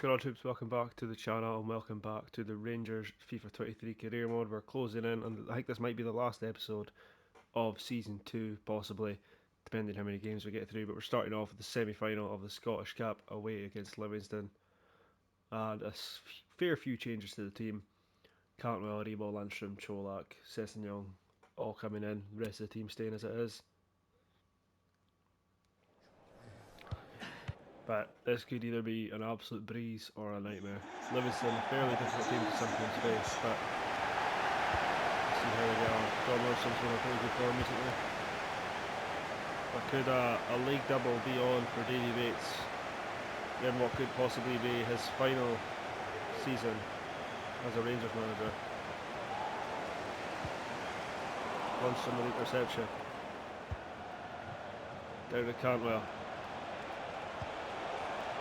Good on troops, welcome back to the channel and welcome back to the Rangers FIFA 23 career mode. We're closing in and I think this might be the last episode of season 2 possibly, depending how many games we get through, but we're starting off with the semi-final of the Scottish Cup away against Livingston and a fair few changes to the team. Cantwell, Rebo, Landstrom, Cholak, Sessegnon all coming in, the rest of the team staying as it is. But this could either be an absolute breeze or a nightmare. Livingston, a fairly difficult team to sometimes face, but see how we get on. John Wilson's been a pretty good form recently. But could a league double be on for Davey Bates in what could possibly be his final season as a Rangers manager? Lunch with interception. Down to Cantwell.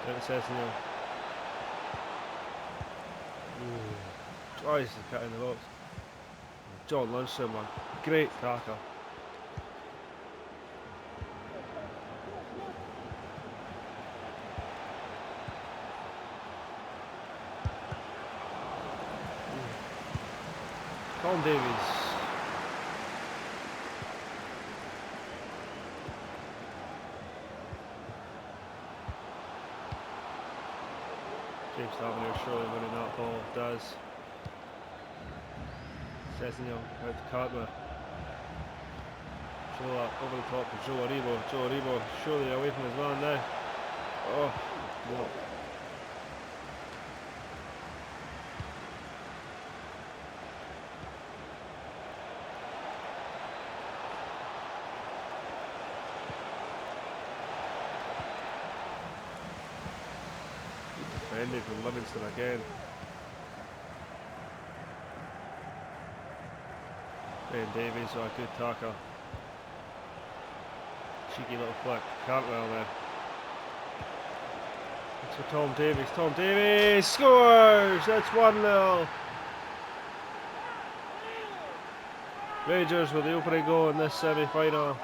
Down to Sessegnon. Twice the cut in the box. John Lundstrom, man. Great tackle. Tom Davies. James Tavernier surely winning that ball. Does. Sessegnon out to Cantwell. Cholak over the top to Joe Aribo. Joe Aribo surely away from his man now. Oh, no. Defended from Livingston again. Ben Davies, a good tackle. Cheeky little flick. Cantwell there. It's for Tom Davies. Tom Davies scores! That's 1-0. Rangers with the opening goal in this semi-final.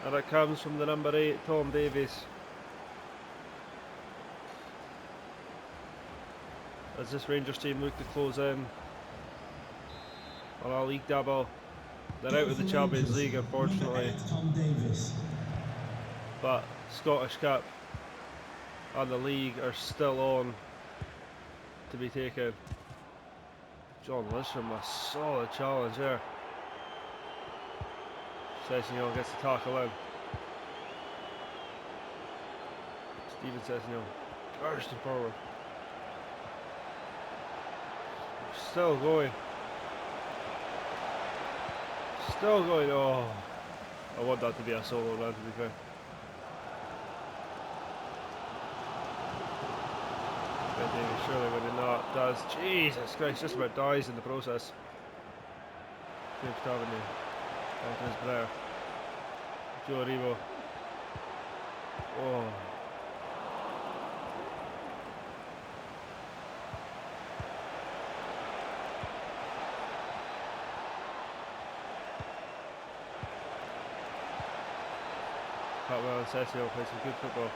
And it comes from the number 8, Tom Davies. As this Rangers team look to close in on a league double. They're out of the Champions League, unfortunately. But Scottish Cup and the league are still on to be taken. John Lundstrom, a solid challenge there. Sessegnon gets the tackle in. Steven Sessegnon bursting forward. Still going. Still going. Oh, I want that to be a solo run, to be fair. Ben Davies surely winning that. Does. Jesus Christ, just about dies in the process. James Tavernier. Down to his player. Joe Aribo. Oh. Cantwell and Sessegnon play some good football.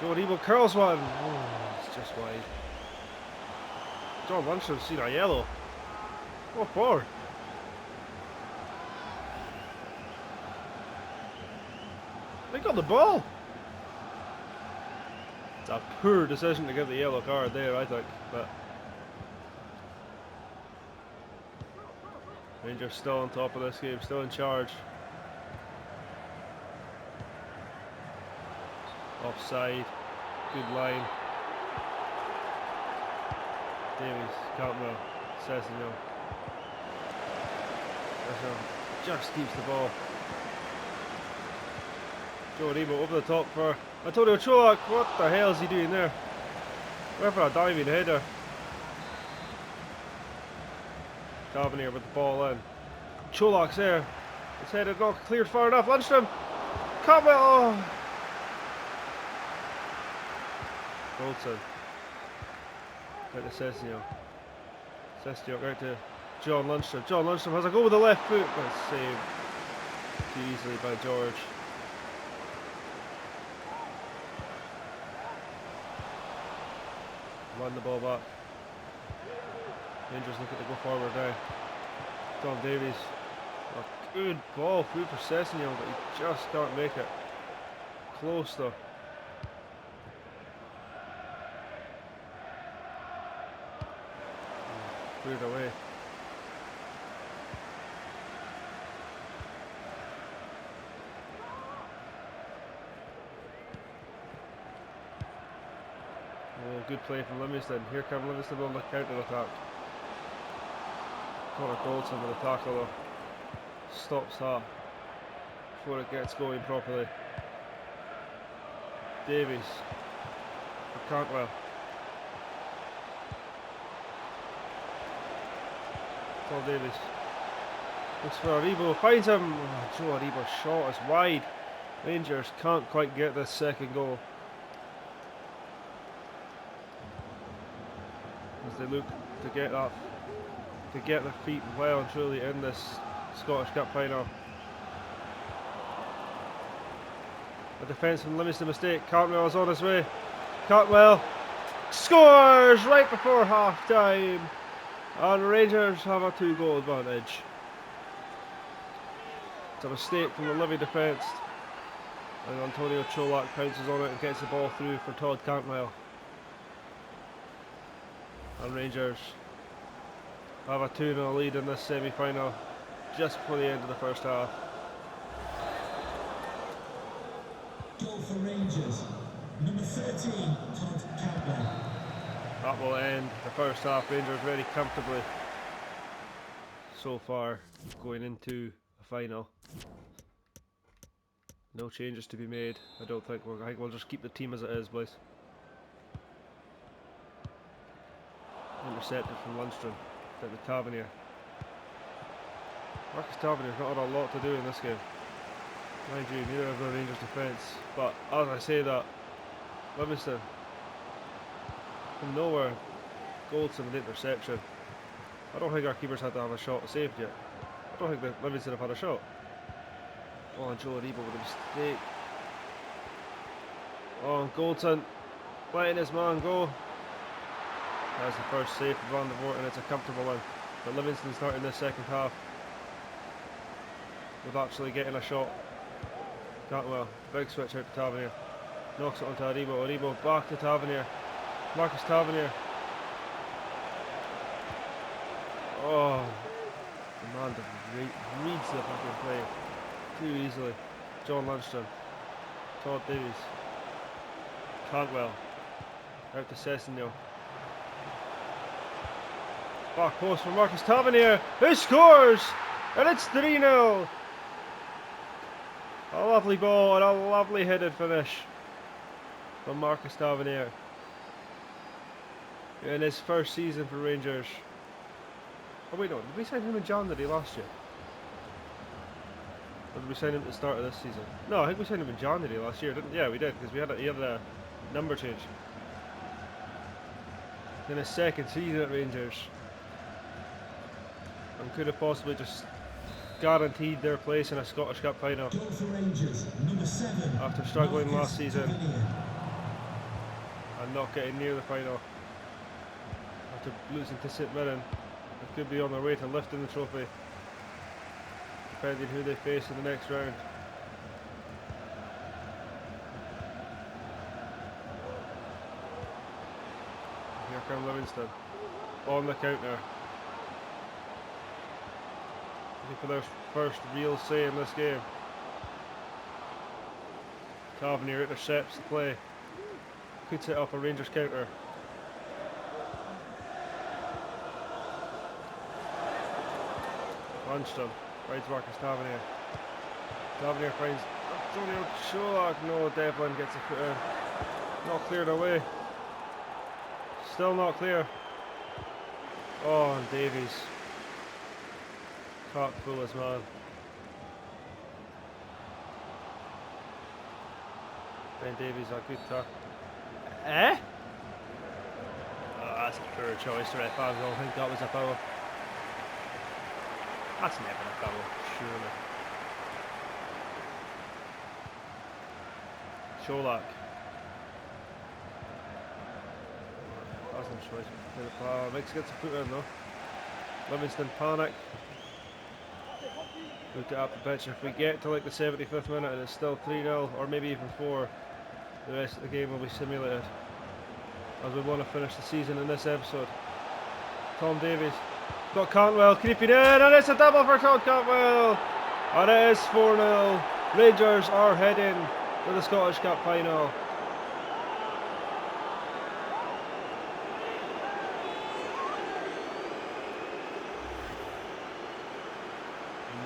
Joe Aribo curls one. Oh, it's just wide. John Lundstrom's seen a yellow. What for? They got the ball. It's a poor decision to give the yellow card there, I think. But Rangers still on top of this game, still in charge. Offside, good line. Davies, Cantwell, Sessegnon. Just keeps the ball. Joe Aribo over the top for Antonio Cholak. What the hell is he doing there? Went for a diving header. Tavernier with the ball in. Cholak's there. His headed not cleared far enough. Lundstrom. Cantwell. Oh. Goldson. Out to Sessegnon. Sessegnon out to John Lundstrom. John Lundstrom has a go with the left foot, but it's saved too easily by George. Run the ball back. Rangers looking to go forward now. Tom Davies. A good ball through for Sessignon, but he just can't make it. Close though. Cleared away. Oh, good play from Livingston. Here comes Livingston on the counter attack. Connor Goldson with a tackle though. Stops that before it gets going properly. Davies for Cantwell. Paul Davies looks for Aribo, finds him. Oh, Joe Aribo's shot is wide. Rangers can't quite get this second goal as they look to get that, to get their feet well and truly in this Scottish Cup final. A defence from Livingston mistake. Cantwell is on his way. Cantwell scores right before half time, and Rangers have a 2-goal advantage. It's a mistake from the Livy defence, and Antonio Cholak pounces on it and gets the ball through for Todd Cantwell. And Rangers have a 2-0 lead in this semi-final just before the end of the first half. Goal for Rangers, number 13, Todd Cantwell. That will end the first half. Rangers very comfortably so far going into the final. No changes to be made. I think we'll just keep the team as it is, boys. Intercepted from Lundstrom to the Tavernier. Marcus Tavernier's not had a lot to do in this game. Mind you, neither of the Rangers defence. But as I say that, Livingston from nowhere, Goldson with interception. I don't think our keepers had to have a shot saved yet. I don't think that Livingston have had a shot. Oh, and Joe Aribo with a mistake. Oh, and Goldson letting his man go. That's the first save for Van der Voort, and it's a comfortable one. But Livingston starting this second half with actually getting a shot. Cantwell, big switch out to Tavernier. Knocks it onto Aribo. Aribo back to Tavernier. Marcus Tavernier. Oh, the man reads the fucking play too easily. John Lundstrom. Todd Davies. Cantwell. Out to Sessignon. Back post for Marcus Tavernier, who scores! And it's 3-0. A lovely ball and a lovely headed finish from Marcus Tavernier in his first season for Rangers. Oh wait, no, did we sign him in January last year? Or did we sign him at the start of this season? No, I think we signed him in January last year, didn't we? Yeah, we did, because he had a number change. In his second season at Rangers. And could have possibly just guaranteed their place in a Scottish Cup final. Goal for Rangers, number 7. After struggling last season and not getting near the final. After losing to St Mirren, they could be on their way to lifting the trophy, depending who they face in the next round. Here comes Livingston on the counter, looking for their first real say in this game. Tavernier intercepts the play, could set up a Rangers counter. Lundstrom finds Marcus Tavernier. Tavernier finds Antonio Cholak. No, Devlin gets a foot in. Not cleared away. Still not clear. Oh, and Davies can't fool his man. Ben Davies, a good tackle. Eh? Oh, that's a poor choice, ref. I don't think that was a foul. That's never a double, surely. Sholak. That's no choice. Mix gets a foot in though. Livingston panic. Look it up the pitch. If we get to like the 75th minute and it's still 3-0 or maybe even 4, the rest of the game will be simulated. As we want to finish the season in this episode. Tom Davies. Got Cantwell creeping in and it's a double for Todd Cantwell. And it is 4-0. Rangers are heading to the Scottish Cup final.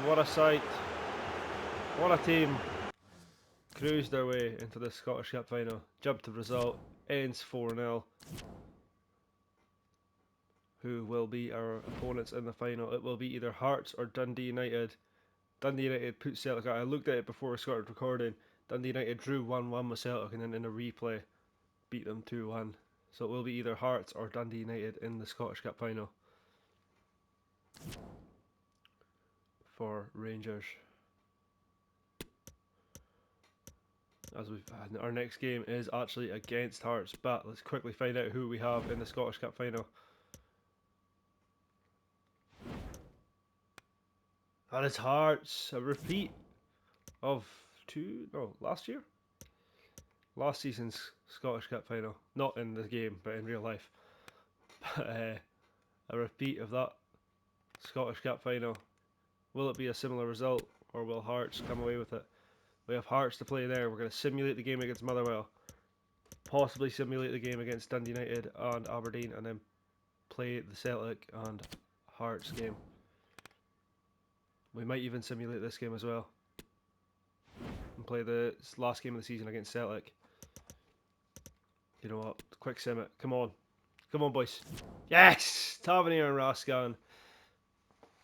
What a sight. What a team. Cruised their way into the Scottish Cup final. Jumped the result. Ends 4-0. Who will be our opponents in the final? It will be either Hearts or Dundee United. Dundee United put Celtic out. I looked at it before we started recording. Dundee United drew 1-1 with Celtic and then in a replay beat them 2-1. So it will be either Hearts or Dundee United in the Scottish Cup final for Rangers. Our next game is actually against Hearts, but let's quickly find out who we have in the Scottish Cup final. That is Hearts, a repeat of last year? Last season's Scottish Cup final. Not in the game, but in real life. But, a repeat of that Scottish Cup final. Will it be a similar result, or will Hearts come away with it? We have Hearts to play there. We're going to simulate the game against Motherwell. Possibly simulate the game against Dundee United and Aberdeen, and then play the Celtic and Hearts game. We might even simulate this game as well. And play the last game of the season against Celtic. You know what? Quick sim it. Come on. Come on, boys. Yes! Tavernier and Raskan.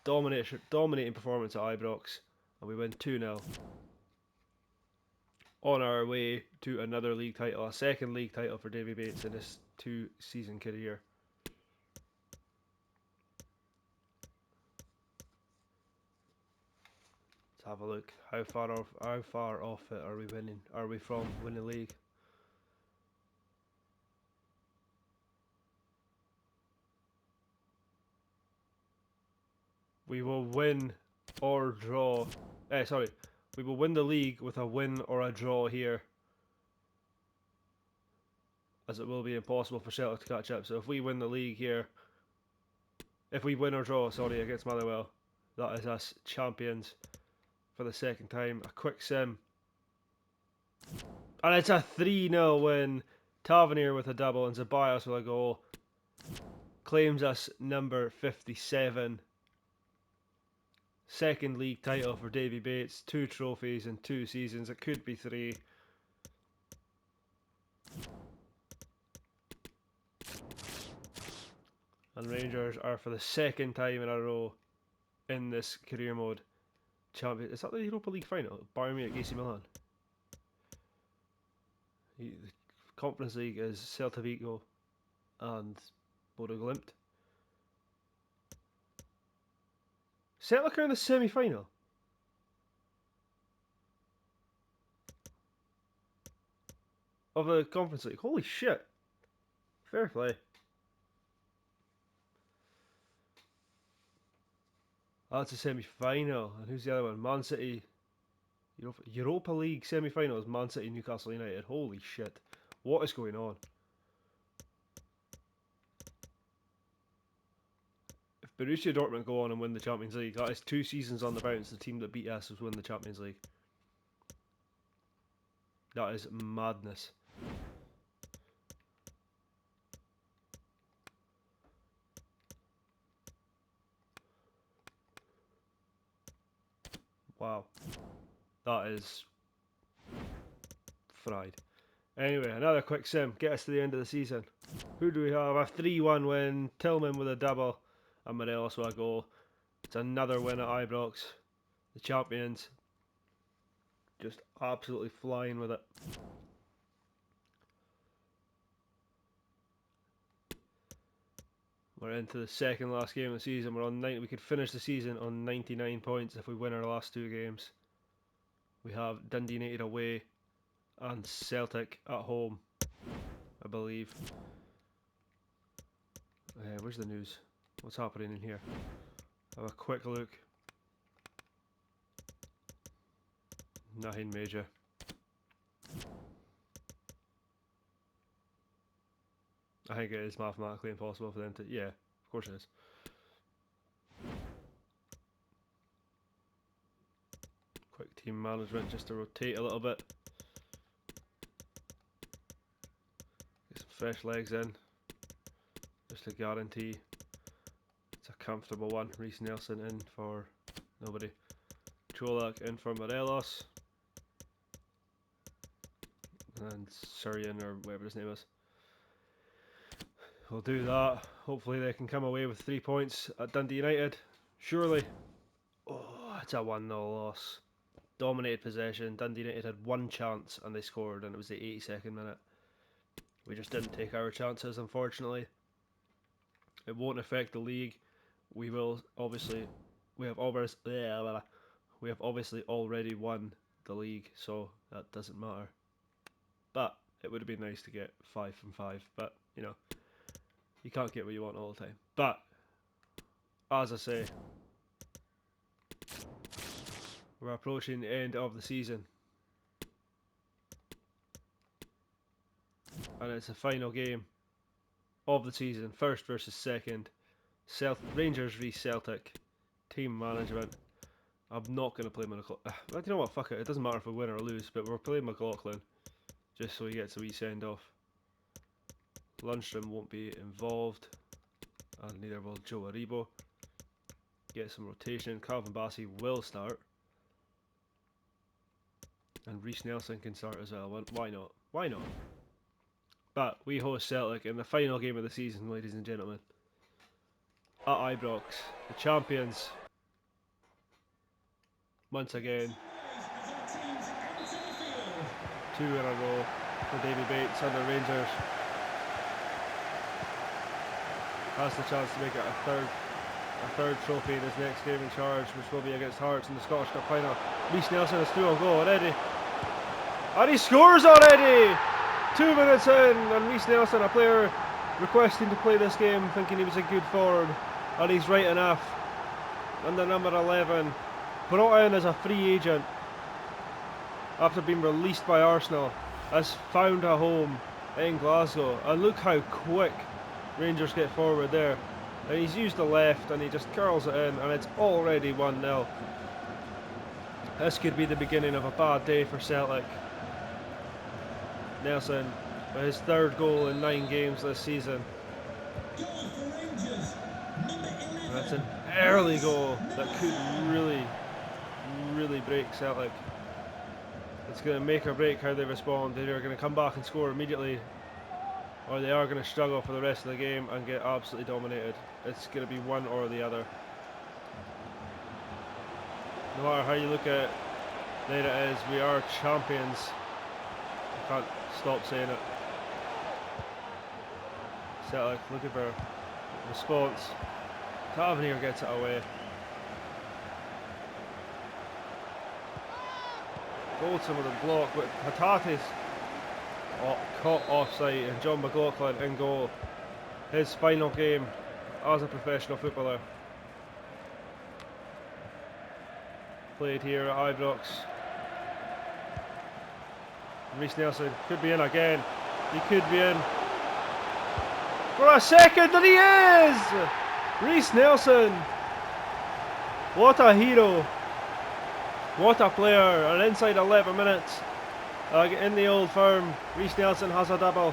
Dominating performance at Ibrox. And we win 2-0. On our way to another league title. A second league title for Davey Bates in his 2-season career. Let's have a look. How far off it are we winning? Are we from winning the league? We will win or draw. We will win the league with a win or a draw here, as it will be impossible for Celtic to catch up. So if we win the league here, if we win or draw, against Motherwell, that is us champions for the second time. A quick sim. And it's a 3-0 win. Tavernier with a double and Zabias with a goal. Claims us number 57. Second league title for Davey Bates. 2 trophies in 2 seasons. It could be 3. And Rangers are for the second time in a row in this career mode champion. Is that the Europa League final? Bayern Munich, AC Milan. The Conference League is Celta Vigo and Bodo Glimt. Celtic are in the semi-final. Of the Conference League. Holy shit. Fair play. That's a semi-final. And who's the other one? Man City. Europa League semi-final is Man City, Newcastle United. Holy shit. What is going on? If Borussia Dortmund go on and win the Champions League, that is 2 seasons on the bounce. The team that beat us has won the Champions League. That is madness. Wow. That is fried. Anyway, another quick sim. Get us to the end of the season. Who do we have? A 3-1 win. Tillman with a double. And Morelos with a goal. It's another win at Ibrox. The champions. Just absolutely flying with it. We're into the second last game of the season. We're on 9. We could finish the season on 99 points if we win our last 2 games. We have Dundee United away and Celtic at home, I believe. Where's the news? What's happening in here? Have a quick look. Nothing major. I think it is mathematically impossible for them to... Yeah, of course it is. Quick team management just to rotate a little bit. Get some fresh legs in. Just to guarantee it's a comfortable one. Reece Nelson in for nobody. Cholak in for Morelos. And Suryan, or whatever his name is. We'll do that. Hopefully they can come away with 3 points at Dundee United. Surely. Oh, it's a 1-0 loss. Dominated possession. Dundee United had 1 chance and they scored, and it was the 82nd minute. We just didn't take our chances, unfortunately. It won't affect the league. We will obviously... We have obviously already won the league, so that doesn't matter. But it would have been nice to get 5 from 5. But, you know, you can't get what you want all the time. But, as I say, we're approaching the end of the season. And it's the final game of the season. First versus second. Rangers v Celtic. Team management. I'm not going to play McLaughlin. You know what, fuck it. It doesn't matter if we win or lose, but we're playing McLaughlin. Just so he gets a wee send off. Lundstrom won't be involved. And neither will Joe Aribo. Get some rotation. Calvin Bassey will start. And Reece Nelson can start as well. Why not? Why not? But we host Celtic in the final game of the season, ladies and gentlemen. At Ibrox, the champions. Once again. 2 in a row for Davey Bates and the Rangers. Has the chance to make it a third trophy in his next game in charge, which will be against Hearts in the Scottish Cup final. Reece Nelson has 2 on goal already. And he scores already! 2 minutes in, and Reece Nelson, a player requesting to play this game, thinking he was a good forward, and he's right enough. And the number 11, brought in as a free agent after being released by Arsenal, has found a home in Glasgow. And look how quick Rangers get forward there. And he's used the left and he just curls it in, and it's already 1-0. This could be the beginning of a bad day for Celtic. Nelson with his 3rd goal in 9 games this season. That's an early goal that could really break Celtic. It's going to make or break how they respond. They're either going to come back and score immediately, or they are going to struggle for the rest of the game and get absolutely dominated. It's going to be one or the other. No matter how you look at it, there it is. We are champions. I can't stop saying it. Celtic looking for response. Tavernier gets it away. Goldson with a block with Hatates caught offside, and John McLaughlin in goal. His final game as a professional footballer. Played here at Ibrox. Reece Nelson could be in again. He could be in for a second, and he is! Reece Nelson. What a hero. What a player. And inside 11 minutes in the Old Firm, Reece Nelson has a double.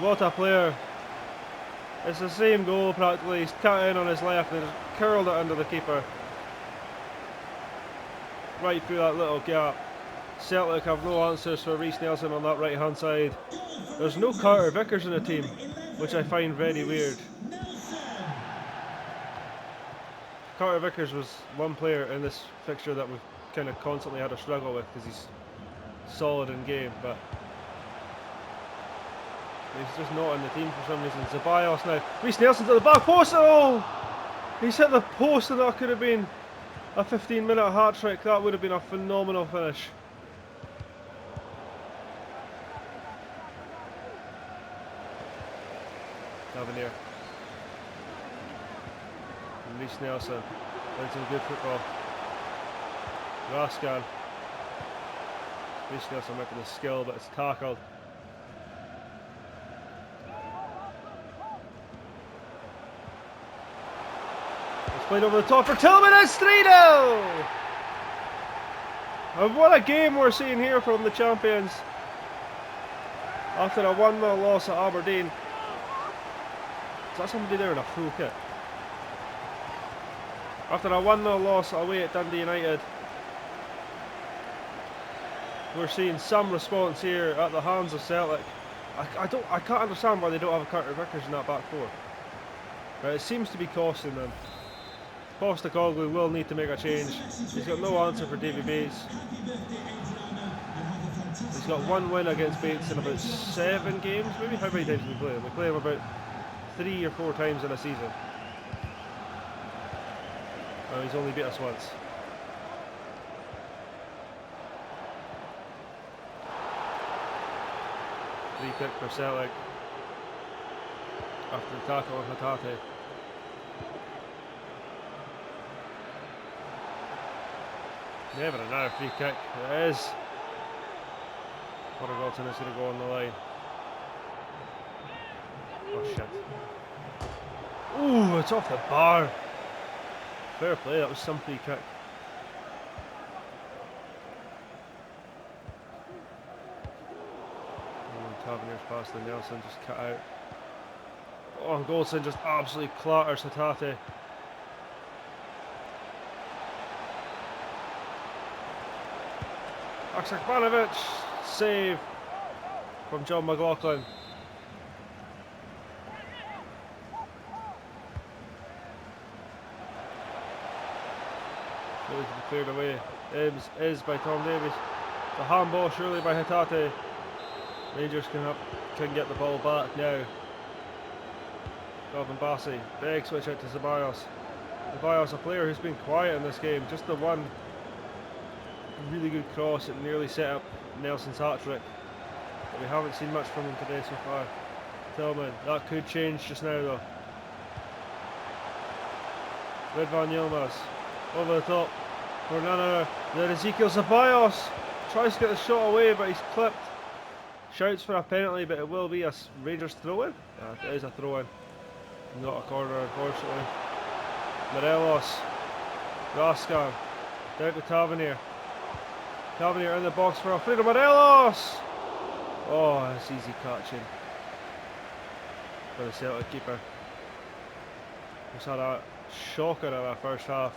What a player. It's the same goal practically. He's cut in on his left and just curled it under the keeper. Right through that little gap. Celtic have no answers for Reece Nelson on that right hand side. There's no Carter Vickers in the team, which I find very weird. Carter Vickers was one player in this fixture that we've kind of constantly had a struggle with because he's solid in game, but He's just not in the team for some reason. Ceballos now. Reece Nelson's at the back post. Oh! He's hit the post, and that could have been a 15-minute hat trick. That would have been a phenomenal finish. Tavernier. And Reece Nelson. Playing some good football. Raskan. Reece Nelson making the skill, but it's tackled. It's played over the top for Tillman. It's 3-0! And what a game we're seeing here from the champions. After a 1-0 loss at Aberdeen. Is that somebody there in a full kit? After a 1-0 loss away at Dundee United, we're seeing some response here at the hands of Celtic. I can't understand why they don't have a Carter Vickers in that back four. But it seems to be costing them. Postecoglou will need to make a change. He's got no answer for Davey Bates. He's got one win against Bates in about 7 games, maybe. How many times did we play him? We play him about 3 or 4 times in a season. Oh, he's only beat us once. Free kick for Celtic after the tackle on Hatate. Never another free kick. It is. Wilton is going to go on the line. Oh shit. Ooh, it's off the bar. Fair play, that was some free kick. Tavernier's pass to Nelson, just cut out. Oh, and Goldson just absolutely clatters Hatate. Aksakmanovic, save from John McLaughlin. Really to be cleared away. Is by Tom Davies. The handball surely by Hatate. Rangers can get the ball back now. Gavin Bassey, big switch out to Ceballos. Ceballos, a player who's been quiet in this game, just the one really good cross that nearly set up Nelson's hat-trick. But we haven't seen much from him today so far. Tillman, that could change just now though. Ridvan Yilmaz, over the top for none other than Ezekiel Ceballos. Tries to get the shot away, but he's clipped. Shouts for a penalty, but it will be a Rangers throw-in. Yeah, it is a throw-in. Not a corner, unfortunately. Morelos, Raskan, down to Tavernier. Tavernier in the box for Alfredo Morelos. Oh, it's easy catching for the Celtic keeper. Just had a shocker in our first half.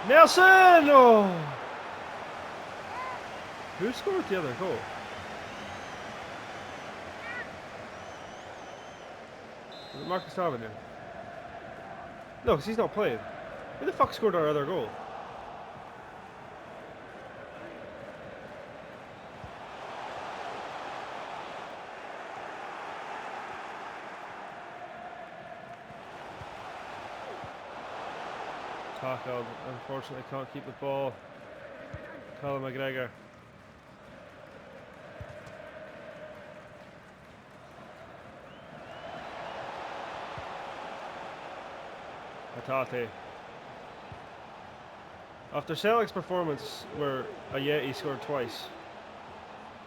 Nelson! Oh! Who scored the other goal? Was it Marcus Tavernier? No, because he's not playing. Who the fuck scored our other goal? Tackled, unfortunately can't keep the ball. Callum McGregor. Hatate. After Celtic's performance where Ayeti scored twice,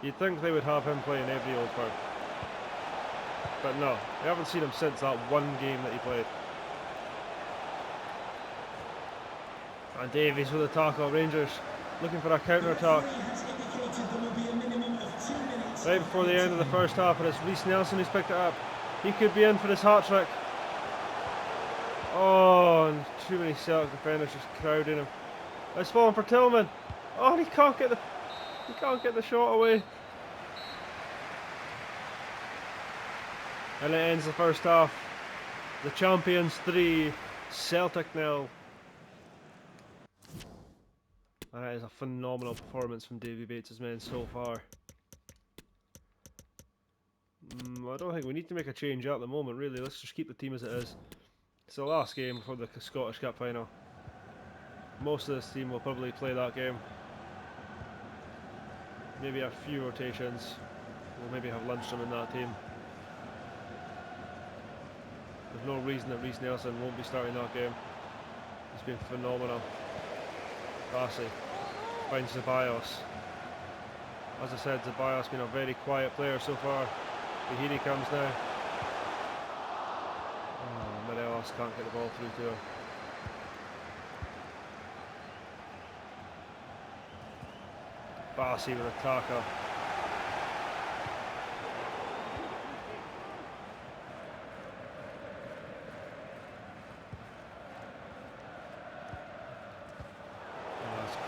you'd think they would have him playing every Old Firm. But no, we haven't seen him since that one game that he played. And Davies with a tackle. Rangers looking for a counter-attack. Right before the end of the first half, and it's Reece Nelson who's picked it up. He could be in for this hat-trick. Oh, and too many Celtic defenders just crowding him. It's falling for Tillman. Oh, and he can't get the shot away. And it ends the first half. The champions 3, Celtic nil. That is a phenomenal performance from Davey Bates' men so far. I don't think we need to make a change at the moment, really. Let's just keep the team as it is. It's the last game before the Scottish Cup final. Most of this team will probably play that game. Maybe a few rotations. We'll maybe have Lundstrom in that team. There's no reason that Reece Nelson won't be starting that game. He's been phenomenal. Bassey finds Ceballos. As I said, Ceballos has been a very quiet player so far. But here he comes now. Oh, Morelos can't get the ball through to him. Bassey with a tackle.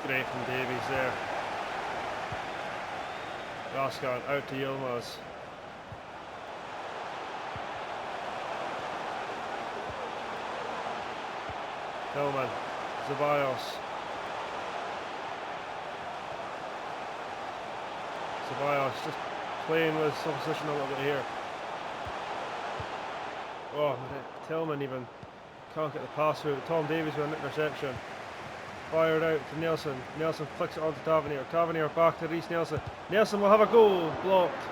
Great from Davies there. Raskan out to Yilmaz. Tillman, Ceballos. Ceballos just playing with opposition a little bit here. Oh, Tillman even can't get the pass through. Tom Davies with an interception. Fired out to Nelson. Nelson flicks it onto Tavernier. Tavernier back to Reece Nelson. Nelson will have a goal. Blocked.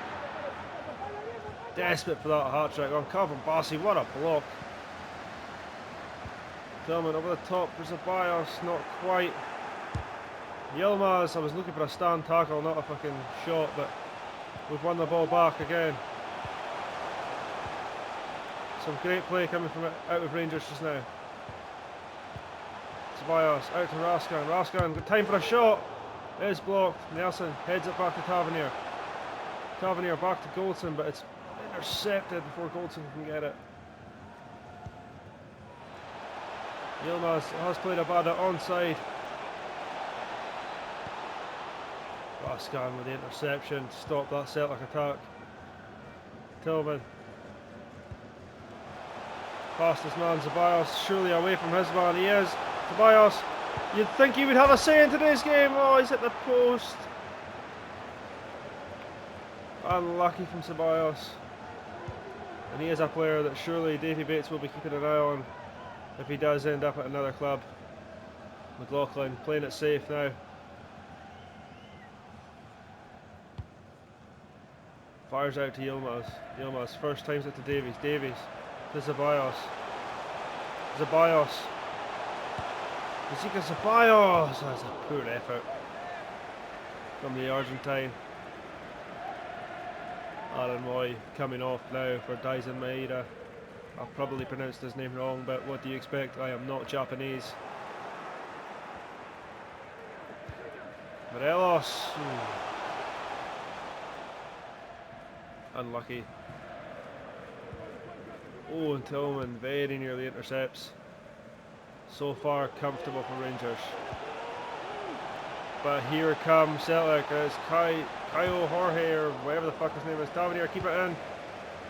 Desperate for that hat trick on Calvin Bassey. What a block. Tillman over the top. There's a bias. Not quite. Yilmaz. I was looking for a stand tackle, not a fucking shot, but we've won the ball back again. Some great play coming from out of Rangers just now. Ceballos out to Raskan. Raskan got time for a shot. It is blocked. Nelson heads it back to Tavernier. Tavernier back to Goldson, but it's intercepted before Goldson can get it. Yilmaz has played a bad onside. Raskan with the interception to stop that Celtic attack. Tillman. Past his man Ceballos, surely away from his man. He is. Ceballos, you'd think he would have a say in today's game. Oh, he's at the post. Unlucky from Ceballos. And he is a player that surely Davey Bates will be keeping an eye on if he does end up at another club. McLaughlin playing it safe now. Fires out to Yilmaz. Yilmaz first times it to Davies. Davies to Ceballos. Ceballos. Ezekiel Ceballos. That's a poor effort from the Argentine. Aaron Moy coming off now for Daisen Maeda. I've probably pronounced his name wrong, but what do you expect? I am not Japanese. Morelos. Unlucky. Oh, and Tillman very nearly intercepts. So far comfortable for Rangers. But here comes Celtic. It's Caio Jorge or whatever the fuck his name is. Tavernier, keep it in.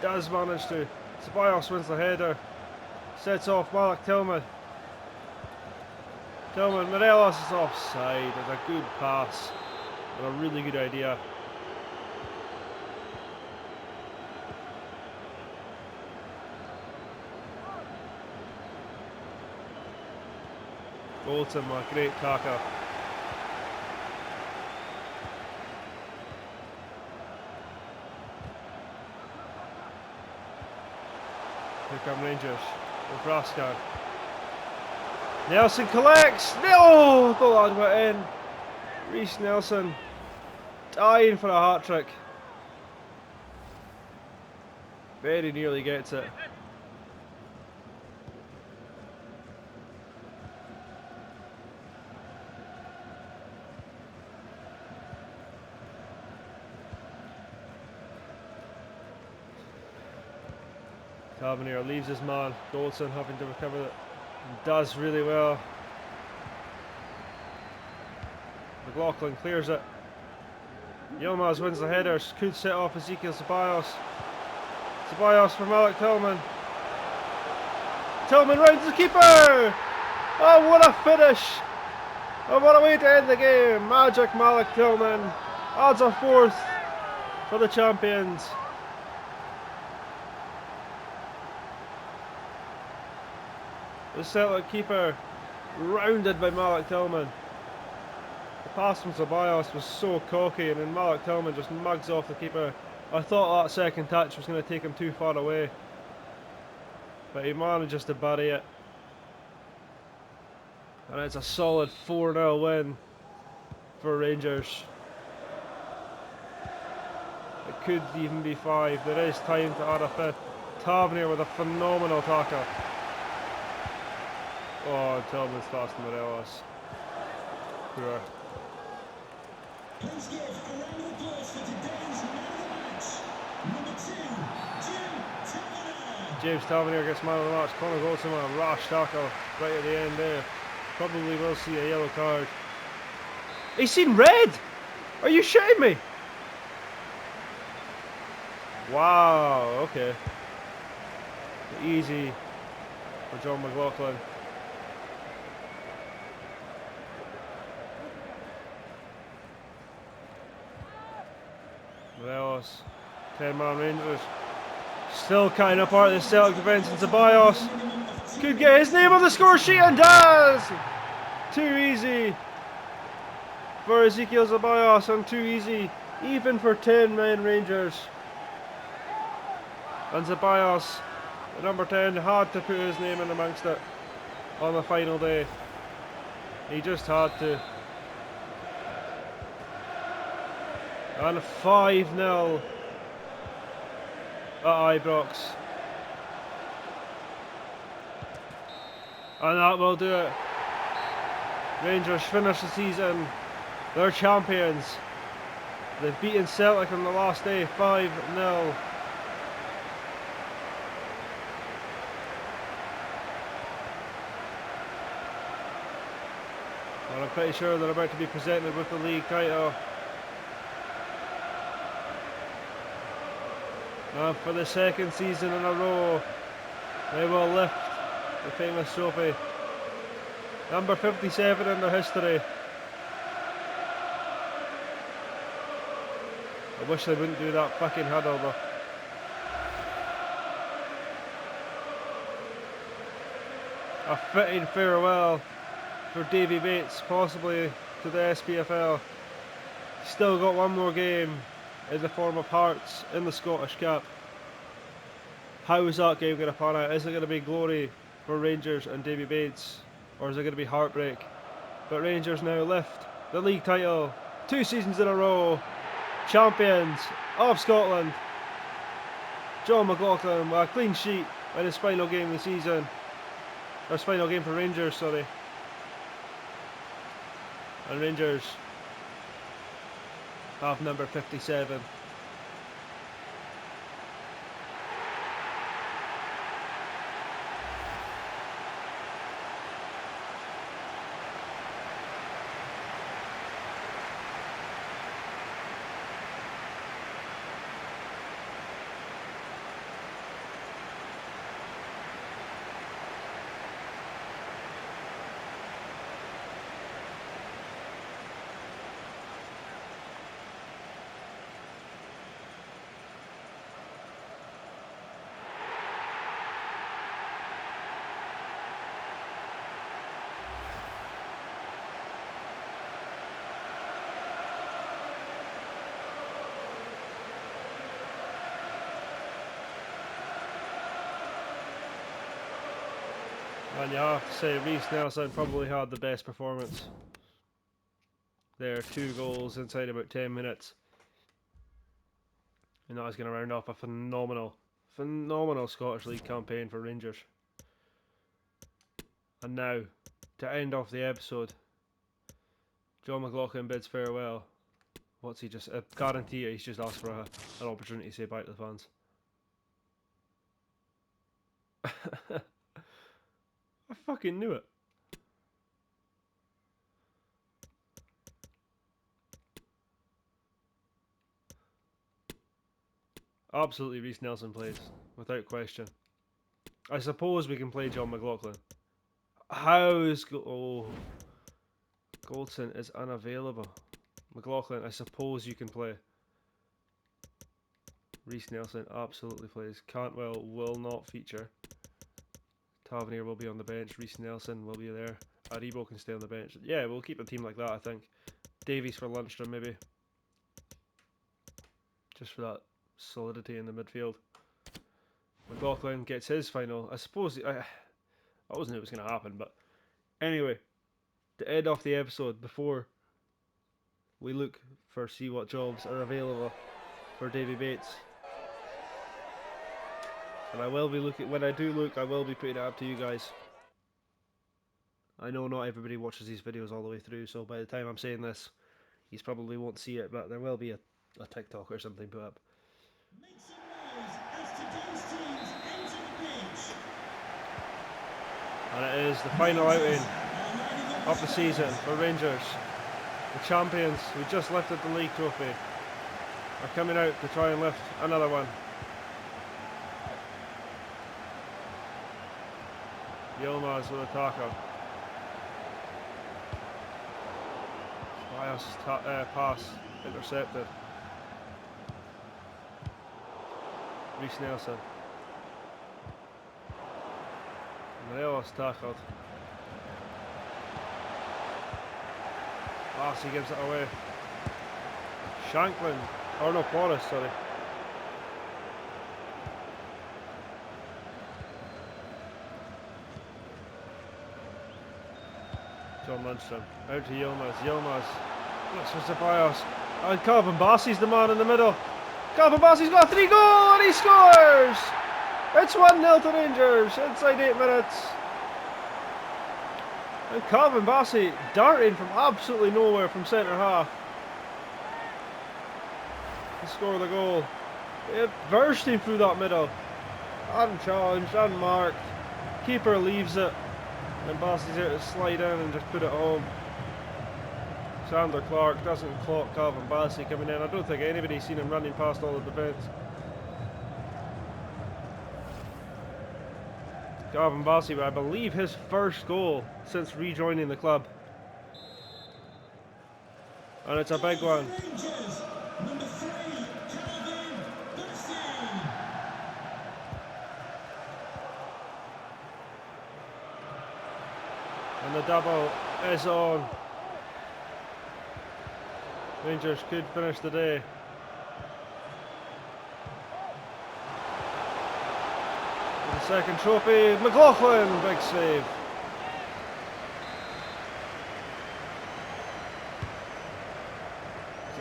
Does manage to. Ceballos wins the header. Sets off Malik Tillman. Tillman, Morelos is offside. It's a good pass. And a really good idea. Bolton, a great tackle. Here come Rangers with Raskan. Nelson collects. No, the lad went in. Reece Nelson dying for a hat trick. Very nearly gets it. Tavernier leaves his man. Goldson having to recover it. Does really well. McLaughlin clears it. Yilmaz wins the header. Could set off Ezekiel Ceballos. Ceballos for Malik Tillman. Tillman rounds the keeper! Oh, what a finish! Oh, what a way to end the game! Magic Malik Tillman adds a fourth for the champions. The Celtic keeper rounded by Malik Tillman. The pass from Ceballos was so cocky, and then Malik Tillman just mugs off the keeper. I thought that second touch was going to take him too far away, but he manages to bury it. And it's a solid 4-0 win for Rangers. It could even be 5. There is time to add a fifth. Tavernier with a phenomenal tackle. Oh, Tillman's fast Morelos. Poor. Please give a round of applause for today's man of the match. Number 2, James Tavernier. James Tavernier gets man of the match. Connor Goldston with a rash tackle right at the end there. Probably will see a yellow card. He's seen red! Are you shitting me? Wow, okay. Easy for John McLaughlin. Morelos, 10-man Rangers. Still kind of part of the Celtic defence, and Ceballos could get his name on the score sheet and does! Too easy for Ezekiel Ceballos and too easy even for 10-man Rangers. And Ceballos, the number 10, had to put his name in amongst it on the final day. He just had to. And 5-0 at Ibrox. And that will do it. Rangers finish the season. They're champions. They've beaten Celtic on the last day 5-0. And I'm pretty sure they're about to be presented with the league title. And for the second season in a row, they will lift the famous trophy. Number 57 in their history. I wish they wouldn't do that fucking huddle though. A fitting farewell for Davey Bates, possibly to the SPFL. Still got one more game in the form of Hearts in the Scottish Cup. How is that game going to pan out? Is it going to be glory for Rangers and Davey Bates, or is it going to be heartbreak? But Rangers now lift the league title 2 seasons in a row. Champions of Scotland. John McLaughlin with a clean sheet in his final game of the season. Or his final game for Rangers, sorry. And Rangers have number 57. And you have to say, Reece Nelson probably had the best performance. There, 2 goals inside about 10 minutes. And that is going to round off a phenomenal Scottish League campaign for Rangers. And now, to end off the episode, John McLaughlin bids farewell. What's he just... I guarantee you he's just asked for an opportunity to say bye to the fans. I fucking knew it. Absolutely, Reece Nelson plays, without question. I suppose we can play John McLaughlin. How is Goldson is unavailable. McLaughlin, I suppose you can play. Reece Nelson absolutely plays. Cantwell will not feature. Tavernier will be on the bench. Reece Nelson will be there. Aribo can stay on the bench. Yeah, we'll keep a team like that, I think. Davies for Lundstrom, maybe. Just for that solidity in the midfield. McLaughlin gets his final. I suppose... I wasn't knew it was going to happen, but... Anyway, to end off the episode, before we look for see what jobs are available for Davey Bates. And I will be looking... When I do look, I will be putting it up to you guys. I know not everybody watches these videos all the way through, so by the time I'm saying this, you probably won't see it, but there will be a TikTok or something put up. Make some noise as today's teams enter the pitch. And it is the final outing of the season for Rangers. The champions who just lifted the league trophy are coming out to try and lift another one. Yilmaz with a tackle. Bias pass intercepted. Reece Nelson. Morelos tackled. He gives it away. Shanklin. Or no, Forrest, sorry. John Lundstrom. Out to Yilmaz. Yilmaz looks for Ceballos. And Calvin Bassey's the man in the middle. Calvin Bassey's got a 3-goal and he scores! It's 1-0 to Rangers inside 8 minutes. And Calvin Bassey darting from absolutely nowhere from centre half to score the goal. It bursting through that middle. Unchallenged, unmarked. Keeper leaves it. And Bassey's there to slide in and just put it home. Sander Clark doesn't clock Calvin Bassey coming in. I don't think anybody's seen him running past all the defence. Calvin Bassey, I believe his first goal since rejoining the club. And it's a big one. Rangers, number 3, Calvin Bassey. And the double is on. Rangers could finish the day. And the second trophy, McLaughlin, big save.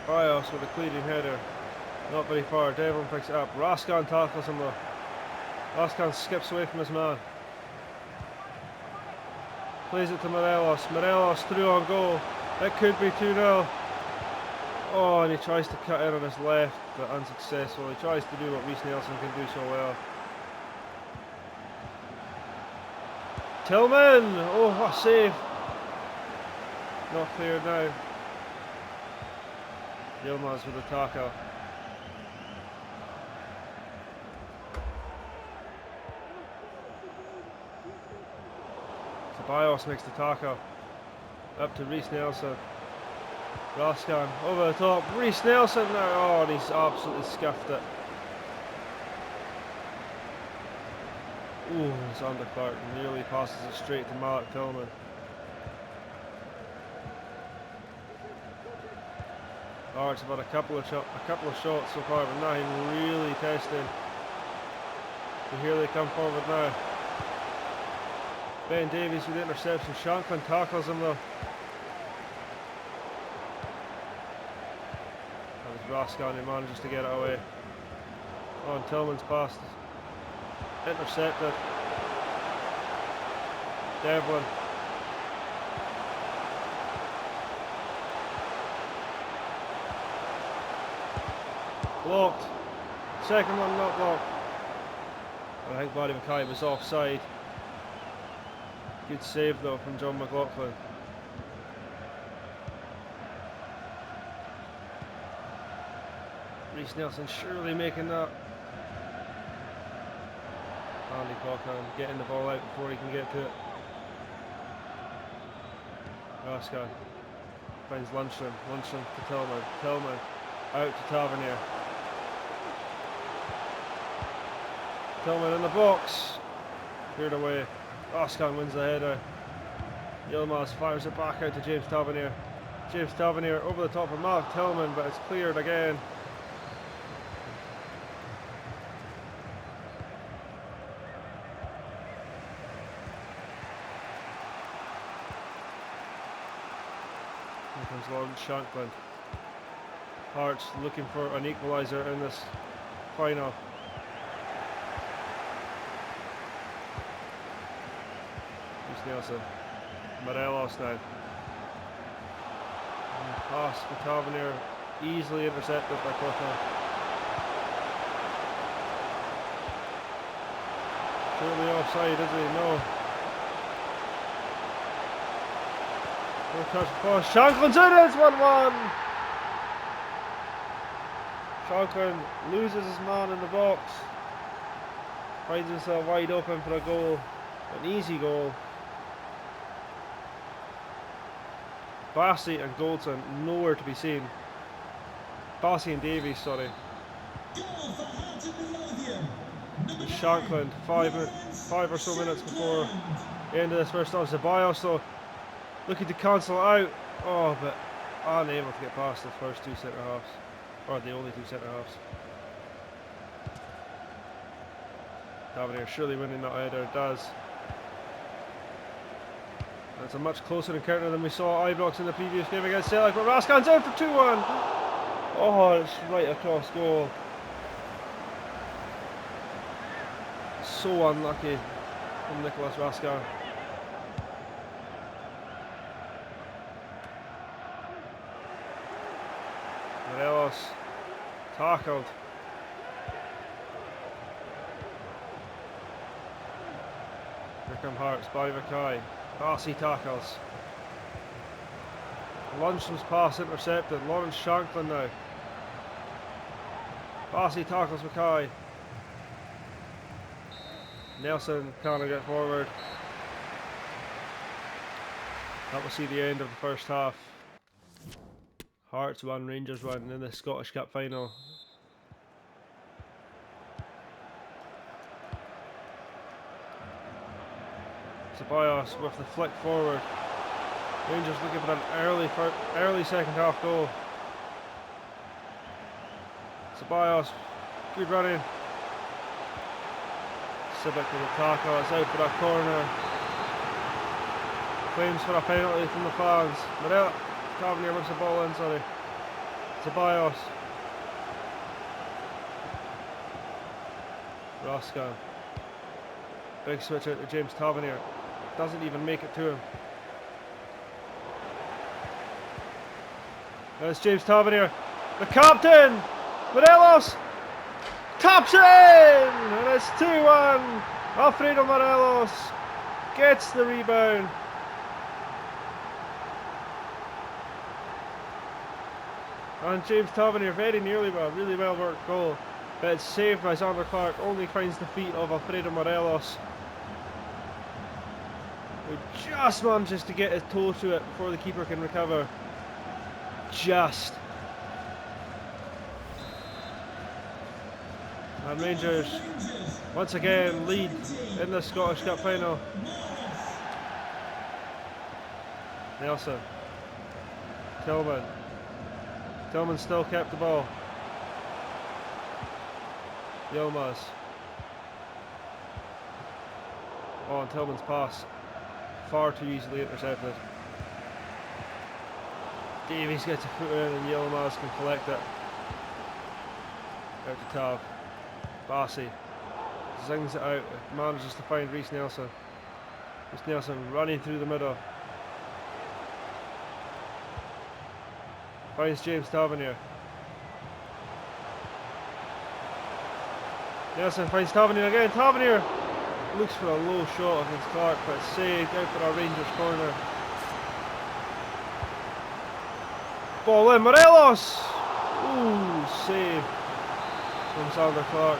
Ceballos with a clearing header. Not very far, Devlin picks it up. Raskan tackles him though. Raskan skips away from his man. Plays it to Morelos. Morelos through on goal. It could be 2-0. Oh, and he tries to cut in on his left, but unsuccessful. He tries to do what Reece Nelson can do so well. Tillman! Oh, what a save! Not cleared now. Yilmaz with a tackle. Ceballos makes the tackle. Up to Reece Nelson. Raskan over the top. Reece Nelson now. Oh, and he's absolutely scuffed it. Ooh, Sander Clark nearly passes it straight to Mark Tillman. Clark's about a couple of shots so far, but nothing really testing. So here they come forward now. Ben Davies with the interception. Shanklin tackles him though. Raskan who manages to get it away. Oh, and Tillman's passed. Intercepted. Devlin. Blocked. Second one not blocked. I think Barry Mackay was offside. Good save though from John McLaughlin. Reece Nelson surely making that. Andy Cochran getting the ball out before he can get to it. Raskin finds Lundstrom. Lundstrom to Tillman. Tillman out to Tavernier. Tillman in the box. Cleared away. Raskin wins the header. Yilmaz fires it back out to James Tavernier. James Tavernier over the top of Mark Tillman, but it's cleared again. Here comes Lawrence Shankland. Hearts looking for an equaliser in this final. Bruce Nelson. Morelos now. Pass for Tavernier, easily intercepted by Cochran. Surely offside, is he? No. No touch pass. Shankland's in, it's 1-1. Shankland loses his man in the box. Finds himself wide open for a goal. An easy goal. Bassey and Goldson nowhere to be seen. Bassey and Davies, sorry. And Shankland, five or so minutes before the end of this first half. Ceballos though looking to cancel out. Oh, but unable to get past the first two centre halves, or the only two centre halves. Tavernier surely winning that header, does. It's a much closer encounter than we saw at Ibrox in the previous game against Celtic, but Raskin's out for 2-1. Oh, it's right across goal. So unlucky from Nicholas Raskin. Morelos tackled. Here come Hearts, Barry Mackay. Bassey tackles. Lundstrom's pass intercepted. Lawrence Shankland now. Bassey tackles Mackay. Nelson can't get forward. That will see the end of the first half. Hearts 1, Rangers 1 in the Scottish Cup final. Ceballos with the flick forward. Rangers looking for an early second half goal. Ceballos, good running. Civic with a tackle, it's out for a corner. Claims for a penalty from the fans. Tavernier whips the ball in, sorry. Ceballos. Raskin. Big switch out to James Tavernier. Doesn't even make it to him. There's James Tavernier. The captain! Morelos! Taps it in! And it's 2-1. Alfredo Morelos gets the rebound. And James Tavernier very nearly really well worked goal. But it's saved by Xander Clark. Only finds the feet of Alfredo Morelos, who just manages to get his toe to it before the keeper can recover. Just. And Rangers once again lead in the Scottish Cup final. Nelson. Tillman. Tillman still kept the ball. Yilmaz. Oh, and Tillman's pass far too easily intercepted. Davies gets a foot in and Yilmaz can collect it. Out to Tav. Bassey zings it out, manages to find Reece Nelson. Reece Nelson running through the middle. Finds James Tavernier. Nelson finds Tavernier again. Tavernier looks for a low shot against Clark, but it's saved out for a Rangers corner. Ball in, Morelos! Ooh, save from Xander Clark.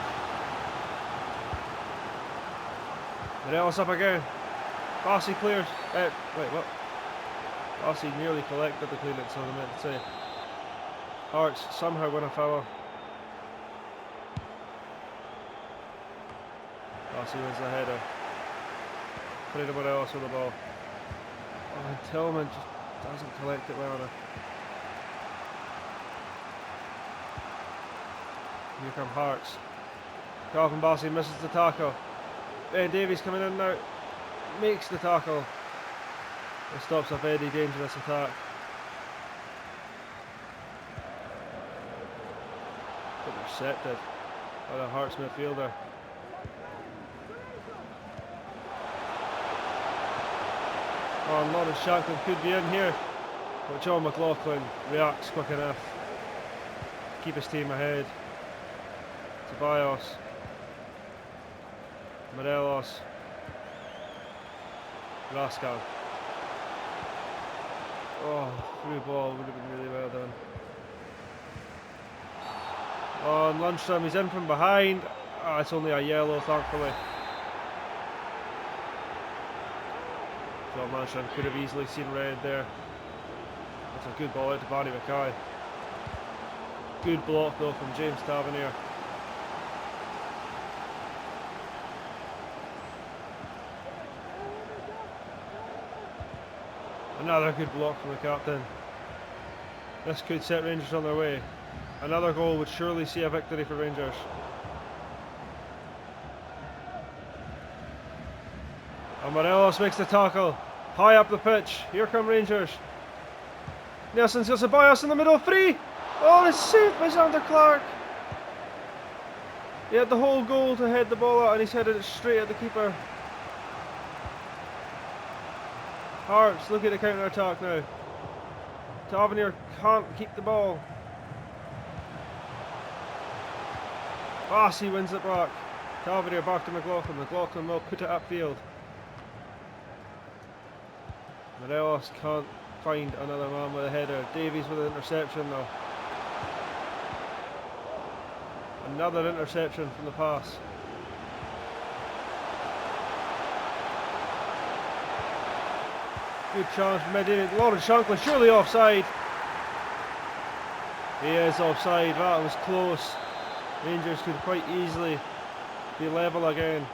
Morelos up again. Bossy clears. Wait, what? Bossy nearly collected the clearance, so I meant to say. Hearts somehow win a foul. Bossy wins the header. Fredo Morelos with the ball. Oh, and Tillman just doesn't collect it well enough. Here come Hearts. Calvin Bossy misses the tackle. Ben Davies coming in now. Makes the tackle. It stops a very dangerous attack. Intercepted by the Hearts midfielder. Oh, and Lawrence Shanklin could be in here, but John McLaughlin reacts quick enough to keep his team ahead. Ceballos, Morelos, Rascal. Oh, through ball would have been really well done. Oh, and Lundstrom, he's in from behind. Oh, it's only a yellow, thankfully. John Lundstrom could have easily seen red there. That's a good ball out to Barney Mackay. Good block though from James Tavernier. Another good block from the captain. This could set Rangers on their way. Another goal would surely see a victory for Rangers. And Morelos makes the tackle. High up the pitch. Here come Rangers. Nelson's got Ceballos in the middle. Free! Oh, it's saved by Xander Clark. He had the whole goal to head the ball out and he's headed it straight at the keeper. Hearts, look at the counter attack now. Tavernier can't keep the ball. Bossy wins it back. Tavernier back to McLaughlin. McLaughlin will put it upfield. Morelos can't find another man with a header. Davies with an interception though. Another interception from the pass. Good chance from mid-in. Lawrence Shanklin surely offside. He is offside. That was close. Rangers could quite easily be level again.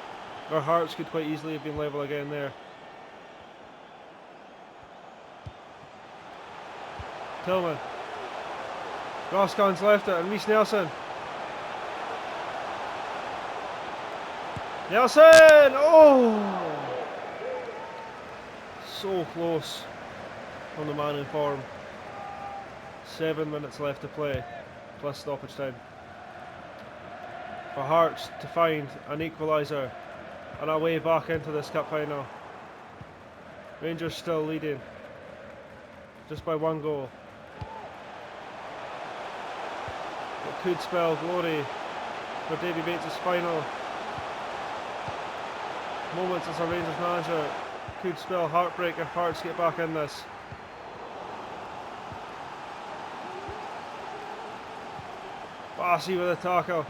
Or Hearts could quite easily have been level again there. Tillman. Roscoe's left it and Reece Nelson. Nelson! Oh! So close on the man in form. 7 minutes left to play, plus stoppage time. For Hearts to find an equaliser on our way back into this cup final. Rangers still leading, just by 1 goal. It could spell glory for Davey Bates' final moments as a Rangers manager. Could spell heartbreak if Hearts get back in this. Bossy with a tackle.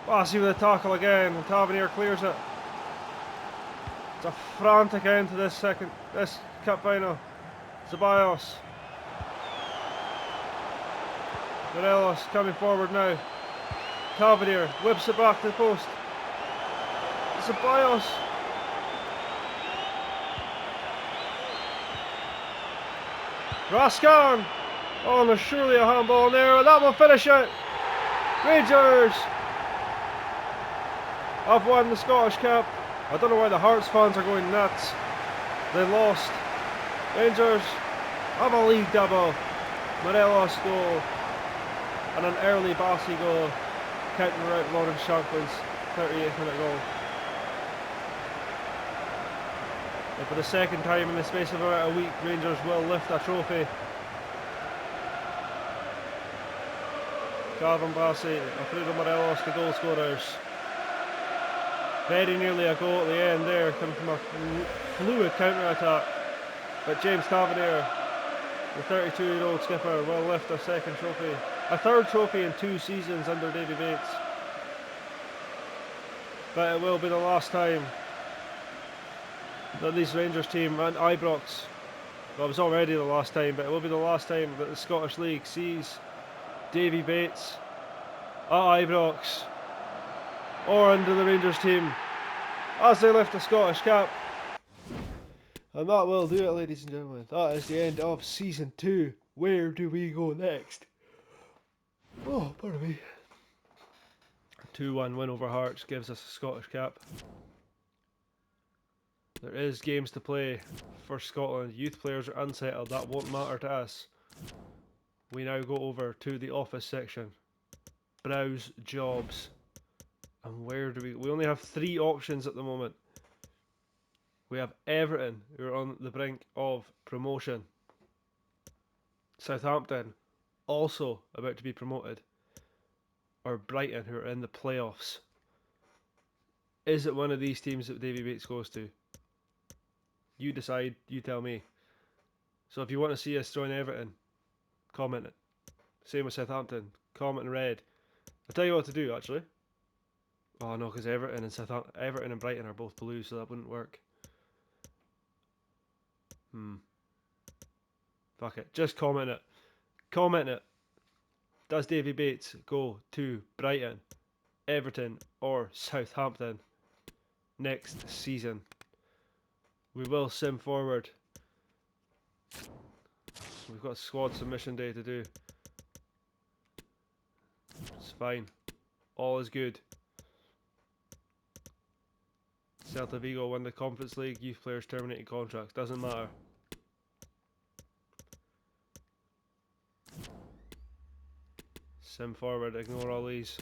Bossy with a tackle again, and Tavernier clears it. It's a frantic end to this cup final. Ceballos. Morelos coming forward now. Tavernier whips it back to the post. Ceballos. Rascan! Oh, and there's surely a handball in there. That will finish it. Rangers have won the Scottish Cup. I don't know why the Hearts fans are going nuts. They lost. Rangers have a league double. Morelos goal and an early Bossy goal, counting out Lawrence Shanklin's 38th minute goal. And for the second time in the space of about a week, Rangers will lift a trophy. Calvin Bossy, Alfredo Morelos, the goal scorers. Very nearly a goal at the end there, coming from a fluid counter-attack. But James Tavernier, the 32-year-old skipper, will lift a second trophy. A third trophy in 2 seasons under Davey Bates. But it will be the last time that this Rangers team and Ibrox, well, it was already the last time, but it will be the last time that the Scottish League sees Davey Bates at Ibrox or under the Rangers team as they lift the Scottish cap. And that will do it, ladies and gentlemen. That is the end of Season 2. Where do we go next? Oh, pardon me. 2-1 win over Hearts gives us a Scottish cap. There is games to play for Scotland. Youth players are unsettled. That won't matter to us. We now go over to the office section. Browse jobs. And where do we only have 3 options at the moment. We have Everton, who are on the brink of promotion. Southampton, also about to be promoted. Or Brighton, who are in the playoffs. Is it one of these teams that Davey Bates goes to? You decide, you tell me. So if you want to see us join Everton, comment it. Same with Southampton, comment in red. I'll tell you what to do actually. Oh no, because Everton and Brighton are both blue, so that wouldn't work. Fuck it, just comment it. Comment it. Does Davey Bates go to Brighton, Everton, or Southampton next season? We will sim forward. We've got squad submission day to do. It's fine. All is good. Celta Vigo won the Conference League. Youth players terminating contracts. Doesn't matter. Sim forward. Ignore all these.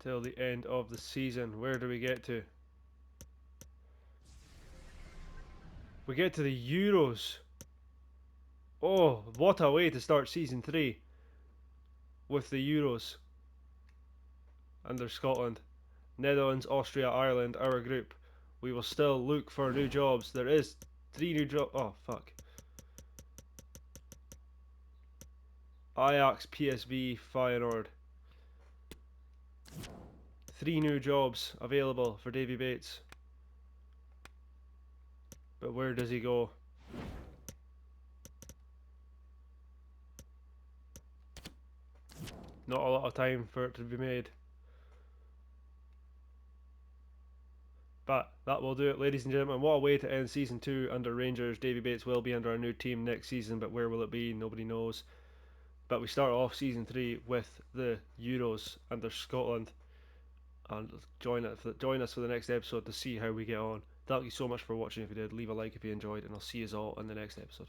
Till the end of the season. Where do we get to? We get to the Euros. Oh, what a way to start season 3 with the Euros under Scotland. Netherlands, Austria, Ireland, our group. We will still look for new jobs. There is 3 new jobs. Oh, fuck. Ajax, PSV, Feyenoord. 3 new jobs available for Davey Bates. But where does he go? Not a lot of time for it to be made. But that will do it, ladies and gentlemen. What a way to end season 2 under Rangers. Davey Bates will be under our new team next season, but where will it be? Nobody knows. But we start off season 3 with the Euros under Scotland. And join us for the next episode to see how we get on. Thank you so much for watching. If you did, leave a like if you enjoyed, and I'll see you all in the next episode.